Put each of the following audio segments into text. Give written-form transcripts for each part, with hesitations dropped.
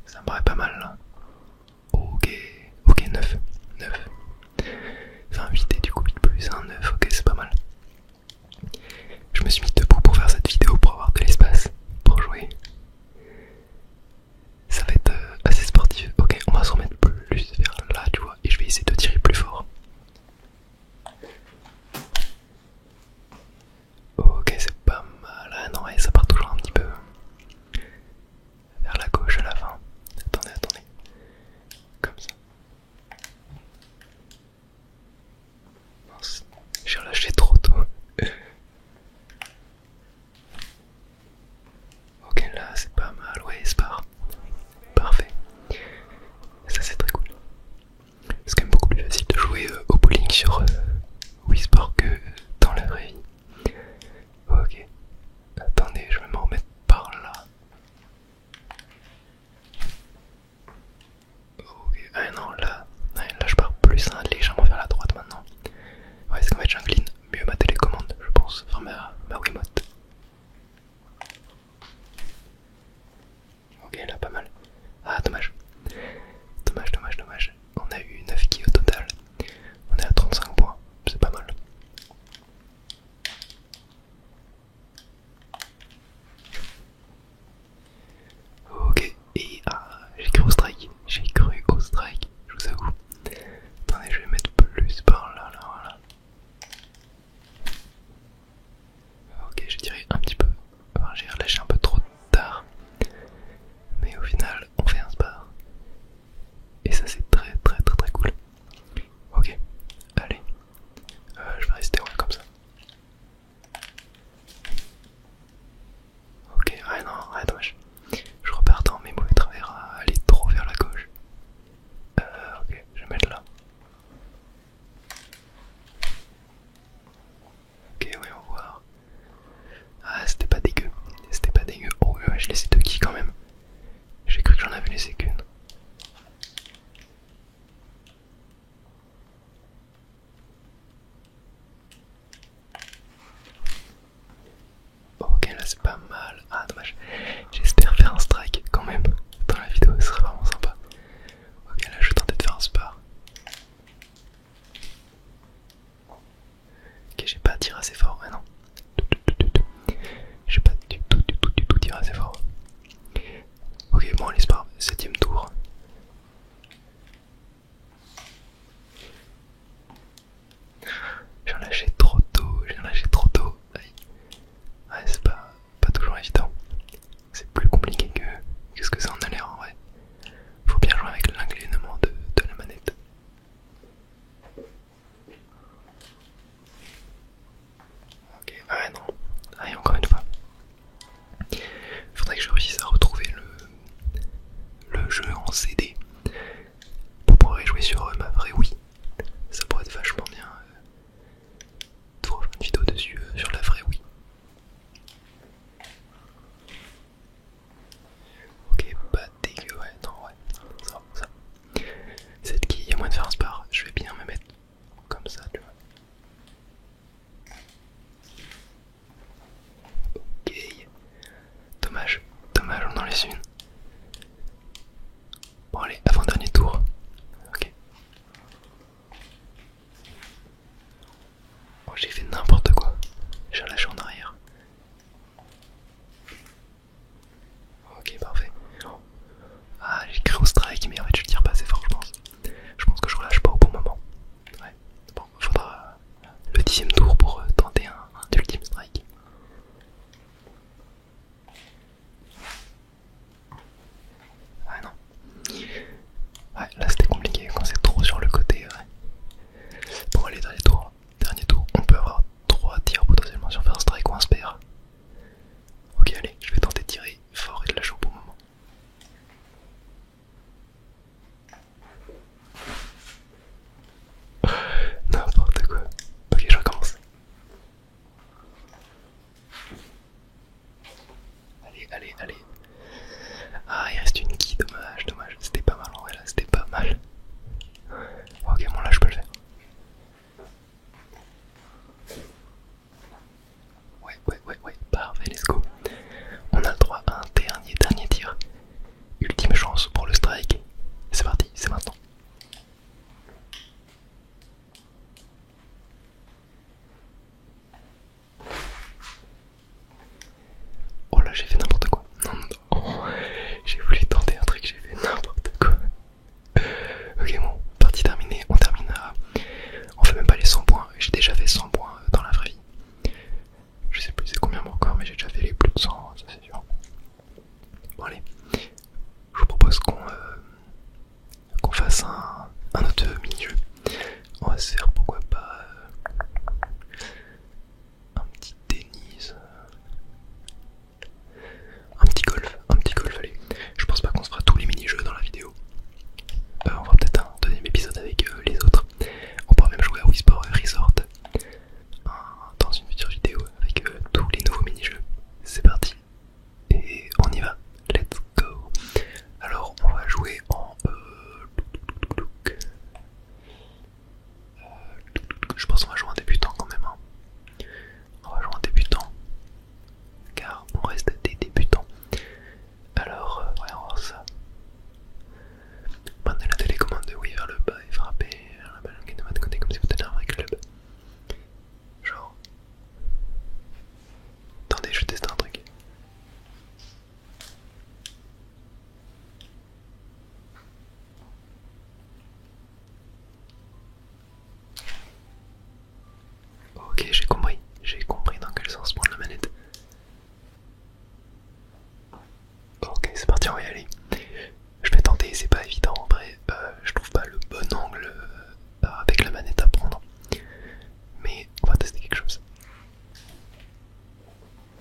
Ça me paraît pas mal là. Ok, ok, 9, 9. Enfin 8 et du coup 8 plus 1, 9, ok c'est pas mal. Je me suis mis debout pour faire cette vidéo pour avoir de l'espace pour jouer. Ça va être assez sportif. Ok, on va se remettre plus vers là, tu vois, et je vais essayer de tirer plus fort. Ok, c'est pas mal. Ah non, ouais, ça part toujours un petit peu vers la gauche à la fin. Attendez, attendez. Comme ça. Mince, j'ai relâché trop tôt. Ok, là c'est pas mal. Ouais, c'est parfait. Ça c'est très cool. C'est quand même beaucoup plus facile de jouer au bowling sur Wii Sport que dans la vraie vie. Ok. Attendez, je vais me remettre par là. Ok, ah non, là je pars plus légèrement vers la droite maintenant. Ouais, c'est qu'en fait j'incline mieux ma télécommande, je pense. Enfin, ma Wiimote. Ok, là pas mal. Ah, dommage. Dommage. On a eu 9 kills au total. On est à 35 points, c'est pas mal. Ok, et j'ai cru au strike. Je vous avoue. Attendez, je vais mettre plus par là, voilà. Ok, j'ai tiré un petit peu. Enfin, j'ai relâché un peu trop tard. Mais au final, on fait un spar. Et ça, c'est très cool. Ok, allez. Je vais rester comme ça. Ok, ouais, non, ouais, dommage. Je repars dans mes mauvais travers à aller trop vers la gauche. Ok, je vais mettre là. Ok, ouais, on va voir. Ah, c'était pas dégueu. Oh, ouais, je laissé 2 kills quand même. J'ai cru que j'en avais laissé qu'une. Ok, là c'est pas mal. Ah, dommage. J'espère faire un strike quand même dans la vidéo, ce serait vraiment sympa. Ok, là je vais tenter de faire un spar. Ok, j'ai pas tiré assez fort, ouais non. J'ai pas du tout tiré assez fort. Ok, bon, allez, spar, 7ème tour. J'ai lâché trop tôt. Aïe. Ouais, c'est pas toujours évident. C'est plus compliqué que ce que ça en a l'air en vrai. Faut bien jouer avec l'inclinement de la manette. Ok, ouais, non. Allez, encore une fois. Faudrait que je réussisse à retrouver le jeu en CD pour pouvoir y jouer sur ma vraie Wii. Ça pourrait être vachement bien de refaire une vidéo dessus sur la vraie Wii. Ok, pas dégueu, ouais, non, ouais, ça. C'est qui, il y a moyen de faire un spar, je vais bien me mettre comme ça, tu vois. Ok, dommage, on en laisse une. Bon allez, avant-dernier tour. Ok. Oh, j'ai fait n'importe quoi. J'ai relâché en arrière. Ok, parfait. Ah, j'ai cru au strike, mais en fait je tire pas assez fort, je pense. Je pense que je relâche pas au bon moment. Ouais. Bon, faudra le 10ème tour pour tenter un ultime strike. Ah non. Ouais, là c'était compliqué quand c'est trop sur le côté. Ouais. Bon, allez, dernier tour. On peut avoir 3 tirs potentiellement si on fait un strike ou un spare. Ok, allez, je vais tenter de tirer fort et de lâcher au bon moment. N'importe quoi. Ok, je recommence. Allez. Ah, il reste une qui, dommage. C'était pas mal en vrai là, c'était pas mal. Ok, bon là je peux le faire. Ouais, parfait, let's go. On a le droit à un dernier tir. Ultime chance pour j'ai fait n'importe quoi. Non, non, non. J'ai voulu tenter un truc, j'ai fait n'importe quoi. Ok, bon, partie terminée, on termine à... On fait même pas les 100 points, j'ai déjà fait 100 points dans la vraie vie. Je sais plus c'est combien mon record, mais j'ai déjà fait les plus de 100, ça c'est sûr. Bon allez, je vous propose qu'on fasse un autre mini-jeu. On va se faire pourquoi pas un petit tennis, un petit golf, allez. Je pense pas qu'on se fera tous les mini-jeux dans la vidéo. On fera peut-être un deuxième épisode avec les autres. On pourra même jouer à Wii Sport Resort dans une future vidéo avec tous les nouveaux mini-jeux. C'est parti et on y va. Let's go. Alors on va jouer en je pense qu'on va jouer en débutant quand même. On va jouer en débutant car on reste des débutants. Alors ouais, on va voir ça. Prenez la télécommande de Wii vers le bas et frappez la balle qui va de côté comme si vous étiez un vrai club. Genre. Attendez, je teste un truc. Ok, j'ai compris dans quel sens prendre la manette. Ok, c'est parti, on va y aller. Je vais tenter, c'est pas évident en vrai. Je trouve pas le bon angle avec la manette à prendre. Mais on va tester quelque chose.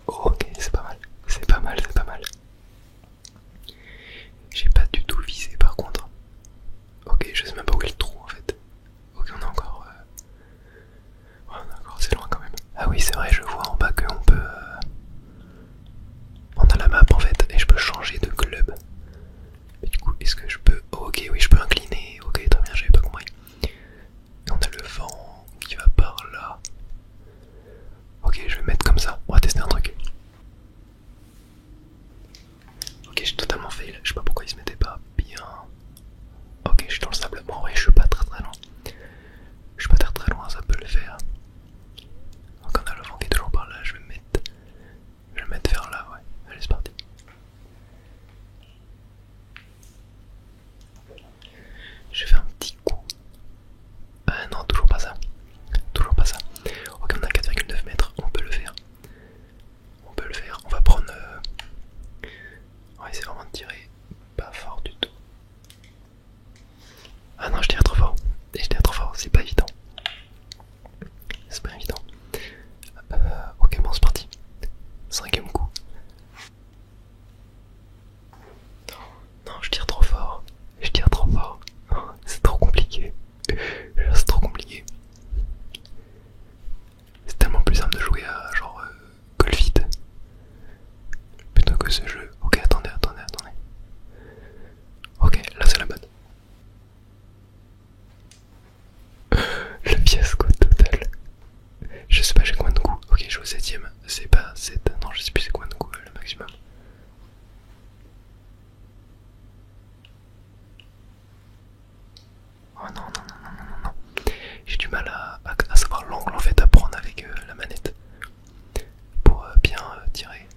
Ok, c'est pas mal. C'est pas mal, c'est pas mal. J'ai pas du tout visé par contre. Ok, je sais même pas où est le trou en fait. Ok, on est encore... Ouais, d'accord, c'est loin quand même. Ah oui, c'est vrai, je vois en bas qu'on peut... On a la map en fait, et je peux changer de club. Mais du coup, est-ce que je peux... Oh, ok, oui, je peux incliner. Ok, très bien, j'avais pas compris. Et on a le vent qui va par là. Ok, je vais mettre comme ça. On va tester un truc. Ok, j'ai totalement fail. Je sais pas pourquoi il se mettait pas bien. Ok, je suis dans le sable. Bon, ouais, je suis pas très loin. Je suis pas très loin, ça peut le faire. Donc on a le vent qui est toujours par là. Je vais me mettre vers là, ouais. Allez, c'est parti. Je fais un petit coup. Ah non, toujours pas ça. Toujours pas ça. Ok, on a 4,9 mètres. On peut le faire. On peut le faire. On va prendre... On va essayer vraiment de tirer pas fort du tout. Ah non, je tire trop fort. Et je tire trop fort, c'est pas évident. C'est pas évident. Ok, bon, c'est parti. 5ème coup. Non, je tire trop fort. Je tire trop fort. C'est trop compliqué. C'est trop compliqué. C'est tellement plus simple de jouer à genre Golfit plutôt que ce jeu. Ok, attendez. Ok, là c'est la bonne. Le fiasco total. Je sais pas j'ai combien de coups. Ok, je suis au 7ème. C'est pas 7. Non, je sais plus c'est combien de coups le maximum. Oh non. J'ai du mal à savoir l'angle en fait à prendre avec la manette pour bien tirer.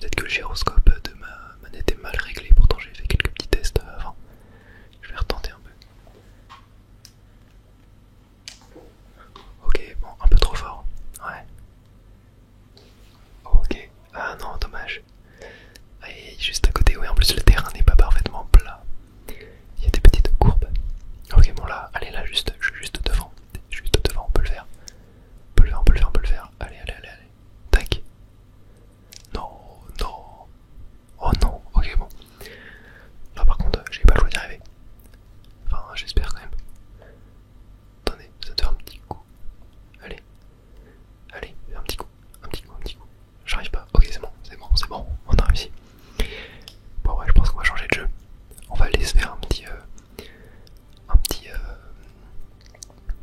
Peut-être que le gyroscope de ma manette est mal réglé, pourtant j'ai fait quelques petits tests avant. Je vais retenter un peu. Ok, bon, un peu trop fort. Ouais. Ok. Ah non, dommage. Ah, juste à côté, oui, en plus le terrain n'est pas parfaitement plat. Il y a des petites courbes. Ok, bon là, allez là, juste devant. Juste devant, on peut le faire. On peut le faire, on peut le faire, on peut le faire. Allez, allez, allez, allez. Tac. Non, non. Oh non, ok, bon. Là par contre, j'ai pas le choix d'y arriver. Enfin, j'espère quand même. Attendez, ça te fait un petit coup. Allez. Allez, un petit coup. Un petit coup, un petit coup. J'arrive pas. Ok, c'est bon, c'est bon, c'est bon. On a réussi. Bon, ouais, je pense qu'on va changer de jeu. On va aller se faire un petit.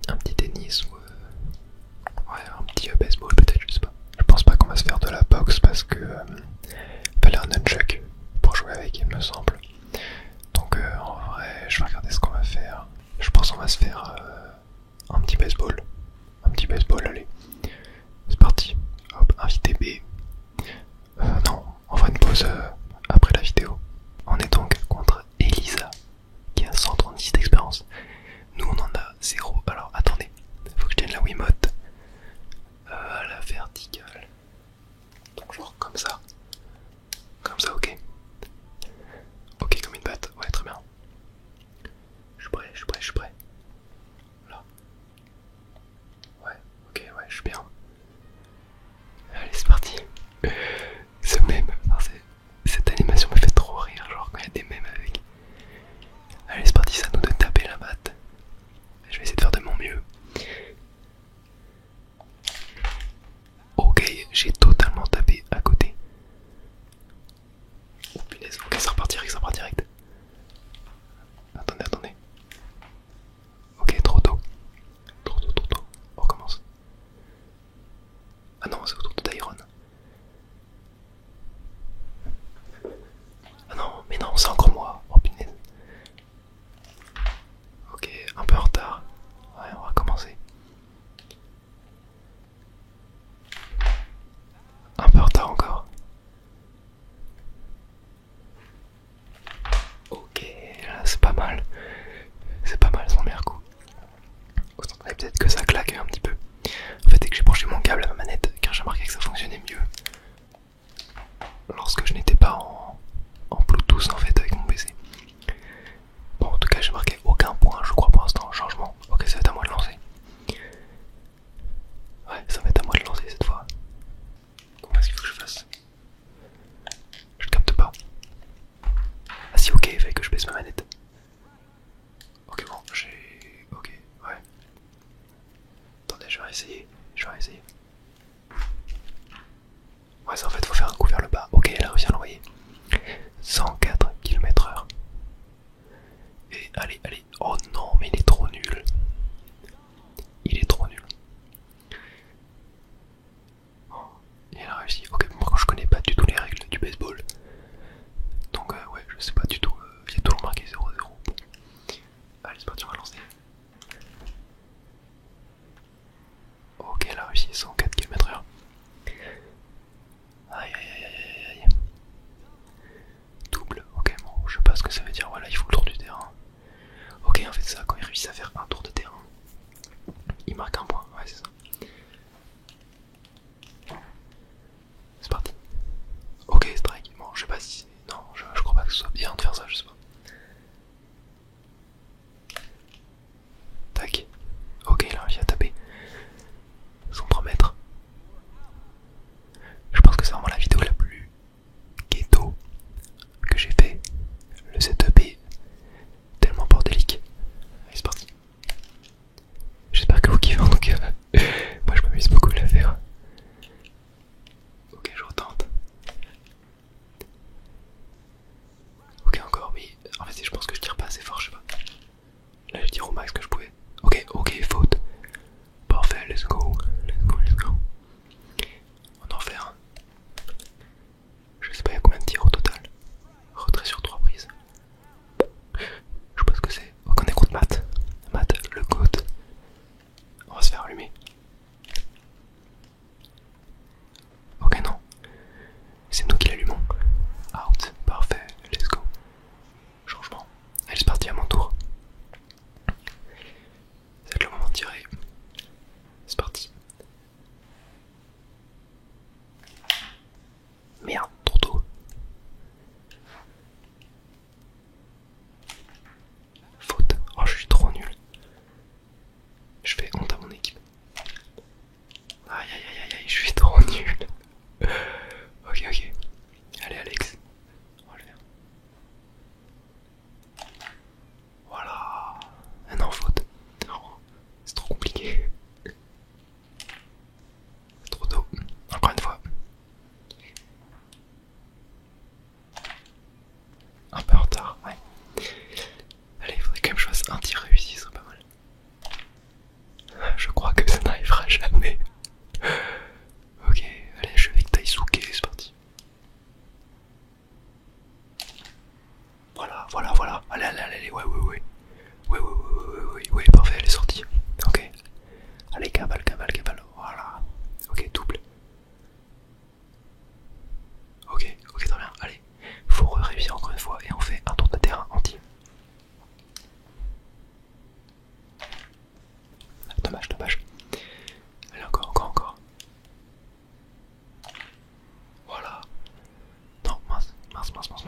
Un petit tennis ou. Ouais, un petit baseball peut-être, je sais pas. Je pense pas qu'on va se faire de la boxe parce que. Fallait un nunchuck pour jouer avec, il me semble. Donc en vrai, je vais regarder ce qu'on va faire. Je pense qu'on va se faire un petit baseball. Un petit baseball, allez. C'est parti. Hop, invité B. Non, on fera une pause après la vidéo. On est donc contre Elisa, qui a 136 d'expérience. Nous on en a 0. Alors attendez, faut que je tienne la Wiimote à la verticale. Donc genre comme ça. Comme ça, ok. Ok, comme une batte, ouais, très bien. Je suis prêt, je suis prêt, je suis prêt. Là. Ouais, ok, ouais, je suis bien. Allez, c'est parti.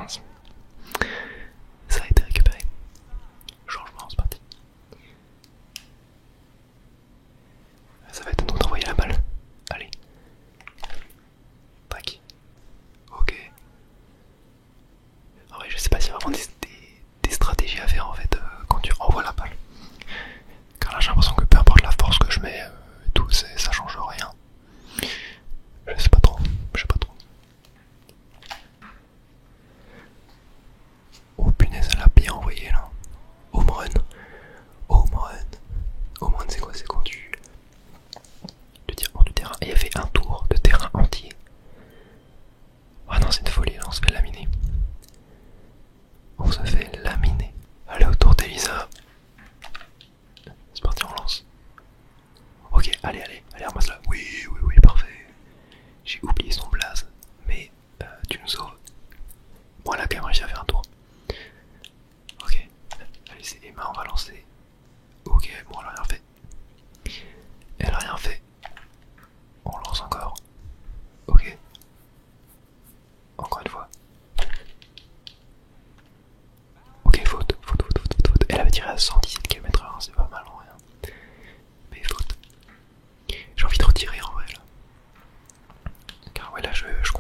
mince. Ça a été récupéré. Changement, c'est parti. Ça va être à nous d'envoyer la balle. Allez. Tac. Ok. En vrai, je sais pas s'il y a vraiment des stratégies à faire en fait quand tu envoies la balle. Car là, j'ai l'impression que peu importe la force que je mets, tout, ça change rien. Je sais pas trop. Je sais pas trop. Oh punaise, elle a bien envoyé là. Home run. Home run. Home run, c'est quoi? C'est quand tu tires hors du terrain. Et elle fait un tour de terrain entier. Ah non, c'est une folie, là, on se fait laminer. On se fait laminer. Allez, au tour d'Elisa. C'est parti, on lance. Ok, allez, ramasse là. Oui, parfait. J'ai oublié son blaze, mais tu nous sauves. Bon, elle a quand même réussi à faire un tour. Ok, allez, c'est Emma, on va lancer. Ok, bon, elle a rien fait. Elle a rien fait. On lance encore. Ok. Encore une fois. Ok, faute. Elle avait tiré à 117 km/h, c'est pas mal en rien. Mais faute. J'ai envie de retirer en vrai là. Car ouais, là je